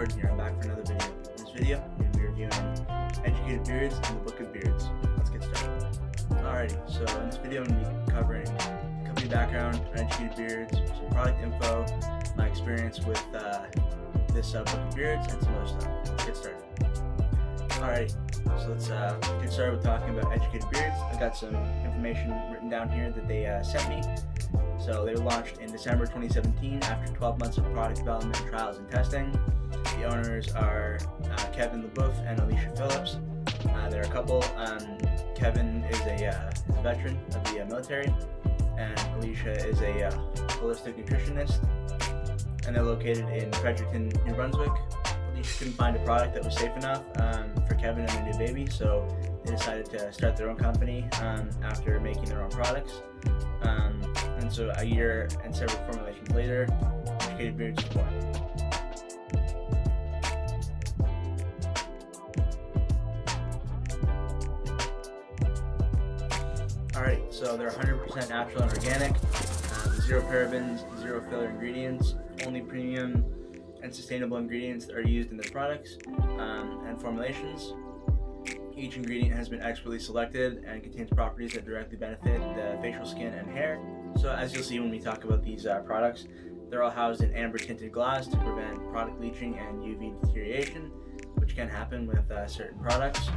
Jordan here. I'm back for another video. In this video, I'm going to be reviewing Educated Beards and the Book of Beards. Let's get started. Alrighty, so in this video I'm going to be covering company background on Educated Beards, some product info, my experience with this Book of Beards, and some other stuff. Let's get started. Alrighty, so let's get started with talking about Educated Beards. I got some information written down here that they sent me. So they were launched in December 2017 after 12 months of product development, trials, and testing. The owners are Kevin LaBeouf and Alicia Phillips. They're a couple. Kevin is a veteran of the military, and Alicia is a holistic nutritionist. And they're located in Fredericton, New Brunswick. Alicia couldn't find a product that was safe enough for Kevin and their new baby, so they decided to start their own company after making their own products. And so a year and several formulations later, Educated Beards was born. Alright, so they're 100% natural and organic, zero parabens, zero filler ingredients, only premium and sustainable ingredients that are used in their products and formulations. Each ingredient has been expertly selected and contains properties that directly benefit the facial skin and hair. So as you'll see when we talk about these products, they're all housed in amber tinted glass to prevent product leaching and UV deterioration, which can happen with certain products.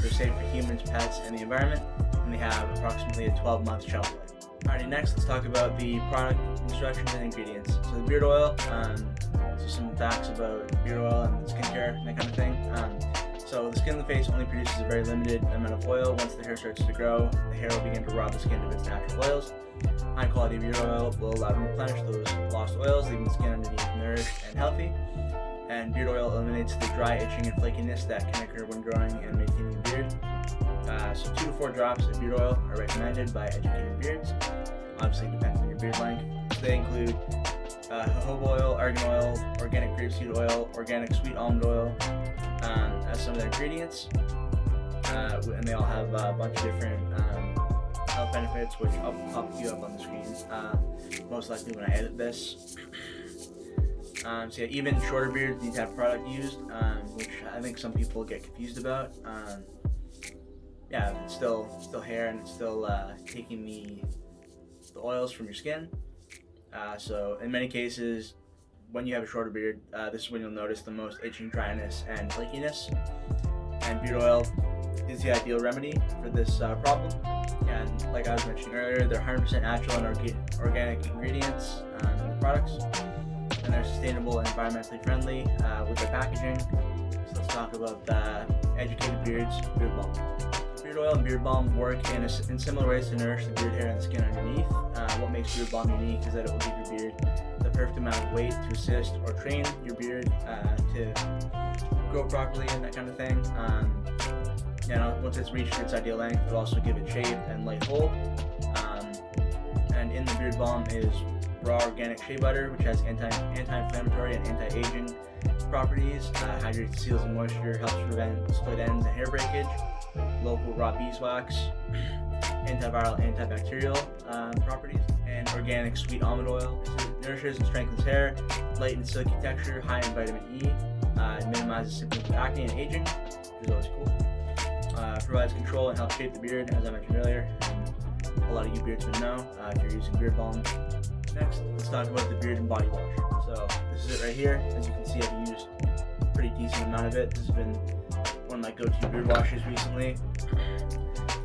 They're safe for humans, pets, and the environment, and they have approximately a 12-month shelf life. Alrighty, next let's talk about the product instructions and ingredients. So the beard oil, so some facts about beard oil and skincare and that kind of thing. So the skin of the face only produces a very limited amount of oil. Once the hair starts to grow, the hair will begin to rob the skin of its natural oils. High quality beard oil will allow to replenish those lost oils, leaving the skin underneath nourished and healthy. And beard oil eliminates the dry itching and flakiness that can occur when growing and maintaining a beard. So 2 to 4 drops of beard oil are recommended by Educated Beards. Obviously, it depends on your beard length. So they include jojoba oil, argan oil, organic grapeseed oil, organic sweet almond oil as some of their ingredients. And they all have a bunch of different health benefits, which I'll pop you up on the screen most likely when I edit this. So yeah, even shorter beards need to have product used, which I think some people get confused about. Yeah, it's still hair, and it's still taking the oils from your skin. So in many cases, when you have a shorter beard, this is when you'll notice the most itching, dryness, and flakiness. And beard oil is the ideal remedy for this problem. And like I was mentioning earlier, they're 100% natural and organic ingredients in the products. And they're sustainable and environmentally friendly with their packaging. So let's talk about Educated Beards Beard Balm. Beard oil and beard balm work in similar ways to nourish the beard hair and the skin underneath. What makes beard balm unique is that it will give your beard the perfect amount of weight to assist or train your beard to grow properly and that kind of thing. Once it's reached its ideal length, it'll also give it shape and light hold. And in the beard balm is raw organic shea butter, which has anti-inflammatory and anti-aging properties, hydrates, seals, and moisture, helps prevent split ends and hair breakage, local raw beeswax, antiviral, antibacterial properties, and organic sweet almond oil. It nourishes and strengthens hair, light and silky texture, high in vitamin E, it minimizes symptoms of acne and aging, which is always cool. Provides control and helps shape the beard, as I mentioned earlier, and a lot of you beardsmen know if you're using beard balm. Next, let's talk about the beard and body wash. So this is it right here. As you can see, I've used a pretty decent amount of it. This has been one of my go-to beard washes recently.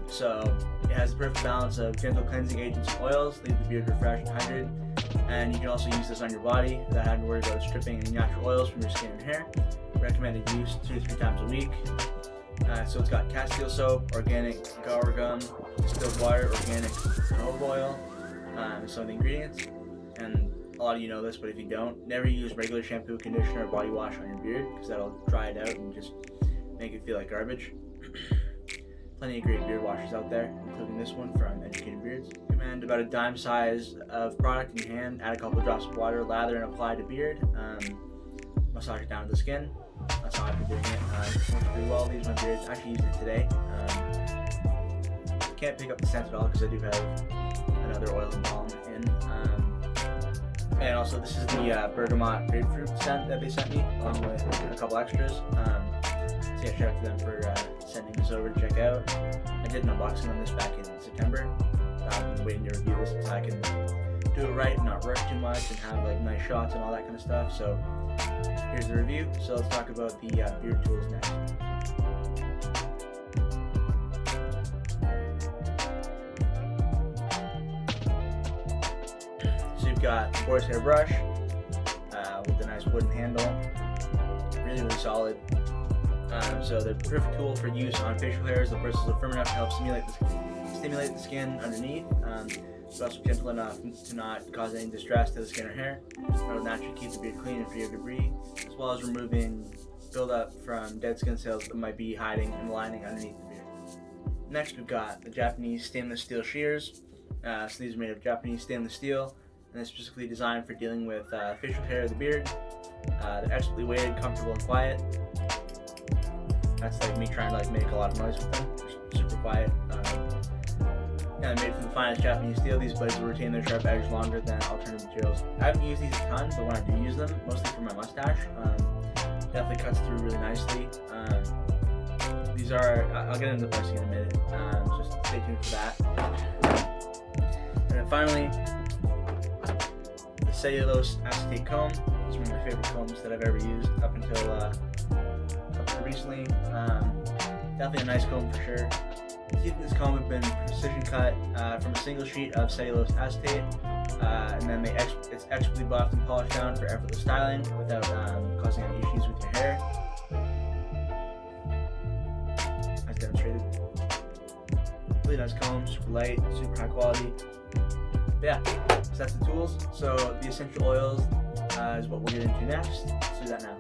So it has the perfect balance of gentle cleansing agents and oils, leave the beard refreshed and hydrated. And you can also use this on your body without having to worry about stripping any natural oils from your skin and hair. Recommended use 2 to 3 times a week. So it's got Castile soap, organic guar gum, distilled water, organic jojoba oil, some of the ingredients. And a lot of you know this, but if you don't, never use regular shampoo, conditioner, or body wash on your beard, because that'll dry it out and just make it feel like garbage. Plenty of great beard washes out there, including this one from Educated Beards. Recommend about a dime size of product in your hand, add a couple of drops of water, lather and apply to beard. Massage it down to the skin. That's how I've been doing it. It works pretty well. These are my beards. I actually used it today. Can't pick up the scent at all because I do have another oil and balm in. And also, this is the bergamot grapefruit scent that they sent me, along with a couple extras. So yeah, shout out to them for sending this over to check out. I did an unboxing on this back in September. I've been waiting to review this until I can do it right and not rush too much and have like nice shots and all that kind of stuff. So here's the review. So let's talk about the beard tools next. So you've got the boar's hair brush with a nice wooden handle, really solid. So the perfect tool for use on facial hairs. The bristles are firm enough to help stimulate the skin underneath. It's also gentle enough to not cause any distress to the skin or hair. It'll naturally keep the beard clean and free of debris, as well as removing buildup from dead skin cells that might be hiding in the lining underneath the beard. Next, we've got the Japanese stainless steel shears. So these are made of Japanese stainless steel, and they're specifically designed for dealing with facial hair of the beard. They're expertly weighted, comfortable, and quiet. That's like me trying to like make a lot of noise with them. They're super quiet. And made from the finest Japanese steel, these blades will retain their sharp edge longer than alternative materials. I haven't used these a ton, but when I do use them, mostly for my mustache, definitely cuts through really nicely. These are, I'll get into the pricing in a minute, just stay tuned for that. And then finally, the Cellulose Acetate comb. This is one of my favorite combs that I've ever used up until recently. Definitely a nice comb for sure. The teeth in this comb have been precision cut from a single sheet of cellulose acetate, and then it's expertly buffed and polished down for effortless styling without causing any issues with your hair. As demonstrated. Really nice comb, super light, super high quality. But yeah, so that's the tools. So the essential oils is what we'll get into next. Let's do that now.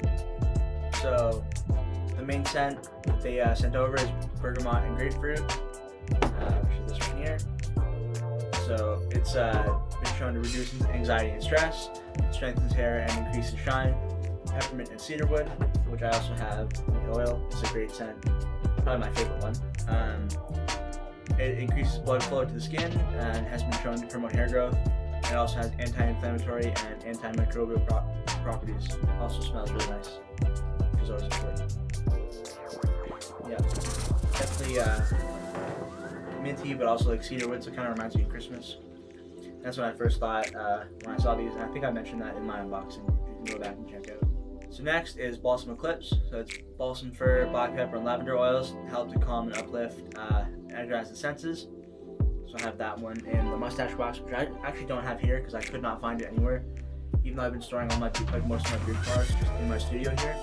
So the main scent that they sent over is bergamot and grapefruit, which is this one here. So it's been shown to reduce anxiety and stress, strengthens hair and increases shine. Peppermint and cedarwood, which I also have in the oil. It's a great scent, probably my favorite one. It increases blood flow to the skin and has been shown to promote hair growth. It also has anti-inflammatory and antimicrobial properties. Also smells really nice, which is always important. Yeah, definitely minty, but also like cedarwood, so it kind of reminds me of Christmas. That's what I first thought when I saw these, and I think I mentioned that in my unboxing. You can go back and check out. So next is balsam Eclipse. So it's balsam fir, black pepper, and lavender oils to help to calm and uplift, energize the senses. So I have that one, and the mustache wax, which I actually don't have here because I could not find it anywhere. Even though I've been storing all my most of my beard products just in my studio here.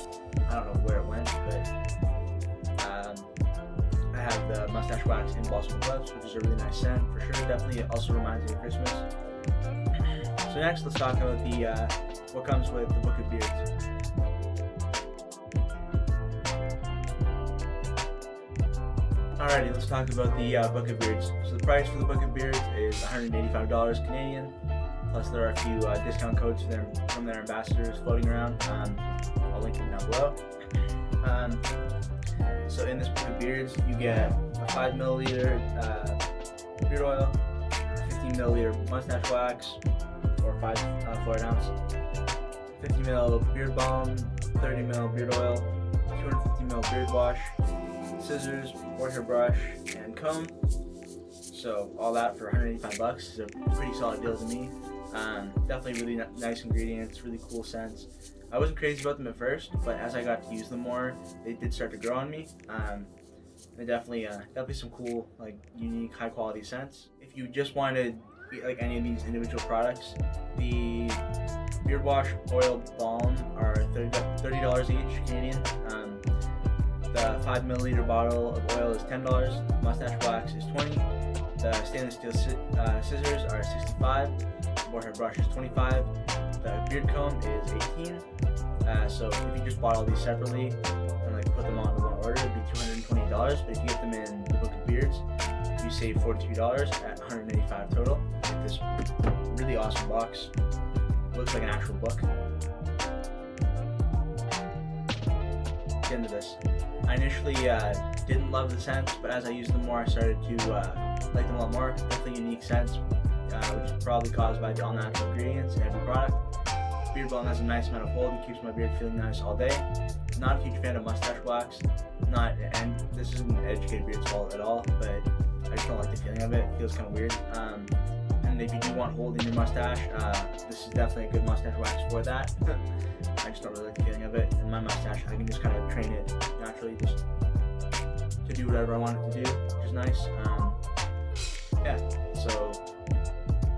I don't know where it went, but I have the mustache wax in balsam Eclipse, which is a really nice scent for sure. Definitely, it also reminds me of Christmas. So next, let's talk about the what comes with the Book of Beards. Alrighty, let's talk about the Book of Beards. So the price for the Book of Beards is $185 Canadian. Plus, there are a few discount codes from their ambassadors floating around. I'll link them down below. So in this Book of Beards, you get a 5 milliliter beard oil, a 15 milliliter mustache wax, or 5 fluoride ounce, 50 ml beard balm, 30 ml beard oil, 250 ml beard wash, scissors, board hair brush, and comb. So all that for $185 is a pretty solid deal to me. Definitely really nice ingredients, really cool scents. I wasn't crazy about them at first, but as I got to use them more, they did start to grow on me. They definitely some cool, like, unique, high quality scents. If you just wanted like any of these individual products, the beard wash, oil, balm are $30 each Canadian. The 5 milliliter bottle of oil is $10. Mustache wax is $20. The stainless steel scissors are $65. The board hair brush is $25. The beard comb is $18. So if you just bought all these separately and like put them on in one order, it'd be $220. But if you get them in the Book of Beards, you save $42 at $185 total. Get this really awesome box. It looks like an actual book. Get into this. I initially didn't love the scents, but as I used them more, I started to like them a lot more. Definitely unique scents, which is probably caused by the all-natural ingredients in every product. Beard Balm has a nice amount of hold and keeps my beard feeling nice all day. Not a huge fan of mustache wax. And this isn't an educated beard's fault at all, but I just don't like the feeling of it. It feels kind of weird. And if you do want hold in your mustache, this is definitely a good mustache wax for that. I just don't really like the feeling of it. In my mustache, I can just kind of train it naturally, just to do whatever I want it to do, which is nice. Yeah, so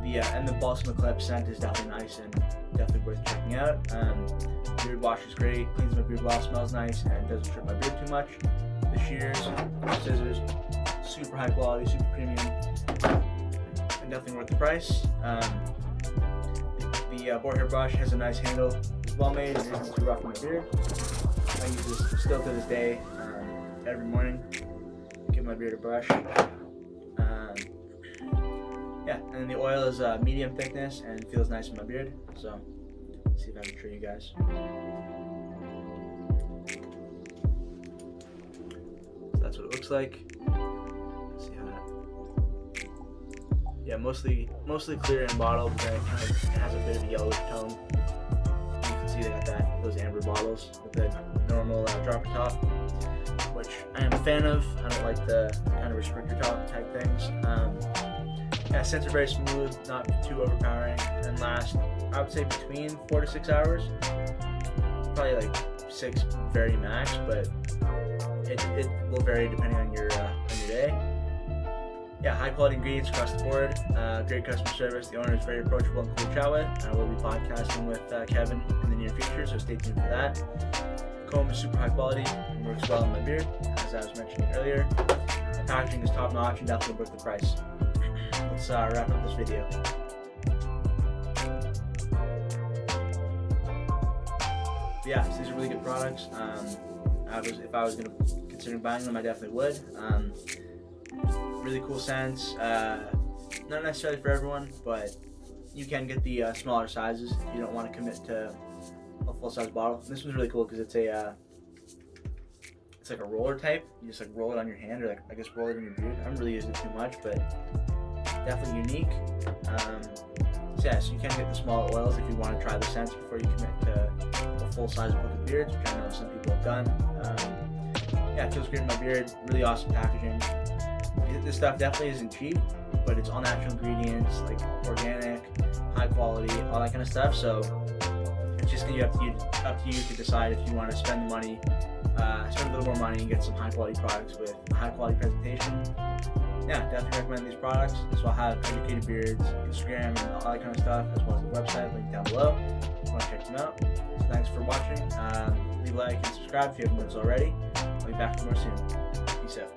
the Balsam Eclipse scent is definitely nice and definitely worth checking out. Beard wash is great, cleans my beard well, smells nice, and doesn't trim my beard too much. The Shears scissors, super high quality, super premium, and definitely worth the price. The boar hair brush has a nice handle, it's well made, and isn't too rough on my beard. I use this still to this day, every morning. Give my beard a brush. Yeah, and then the oil is medium thickness and feels nice in my beard. So, let's see if I can show you guys. So that's what it looks like. Let's see how that. Yeah, mostly clear in bottle, but then it has a bit of a yellowish tone. You can see they got those amber bottles with the normal dropper top, which I am a fan of. I don't like the kind of restrictor top type things. Yeah, scents are very smooth, not too overpowering, and last, I would say, between 4 to 6 hours. Probably like 6 very max, but it will vary depending on your day. Yeah, high quality ingredients across the board, great customer service. The owner is very approachable and cool to chat with. I will be podcasting with Kevin in the near future, so stay tuned for that. Comb is super high quality and works well in my beard, as I was mentioning earlier. The packaging is top notch and definitely worth the price. Let's wrap up this video. Yeah, so these are really good products. If I was going to consider buying them, I definitely would. Really cool scents. Not necessarily for everyone, but you can get the smaller sizes if you don't want to commit to a full-size bottle. And this one's really cool because it's like a roller type. You just like roll it on your hand, or like I guess roll it in your beard. I haven't really used it too much, but definitely unique. So yeah, so you can get the smaller oils if you want to try the scents before you commit to a full-size book of beards, which I know some people have done. Yeah, it feels great in my beard. Really awesome packaging. This stuff definitely isn't cheap, but it's all natural ingredients, like organic, high quality, all that kind of stuff. So it's just gonna be up to you to decide if you want to spend the money, spend a little more money and get some high quality products with a high quality presentation. Yeah, definitely recommend these products. So I'll have Educated Beards, Instagram, and all that kind of stuff, as well as the website linked down below if you want to check them out. So thanks for watching. Leave a like and subscribe if you haven't already. I'll be back for more soon. Peace out.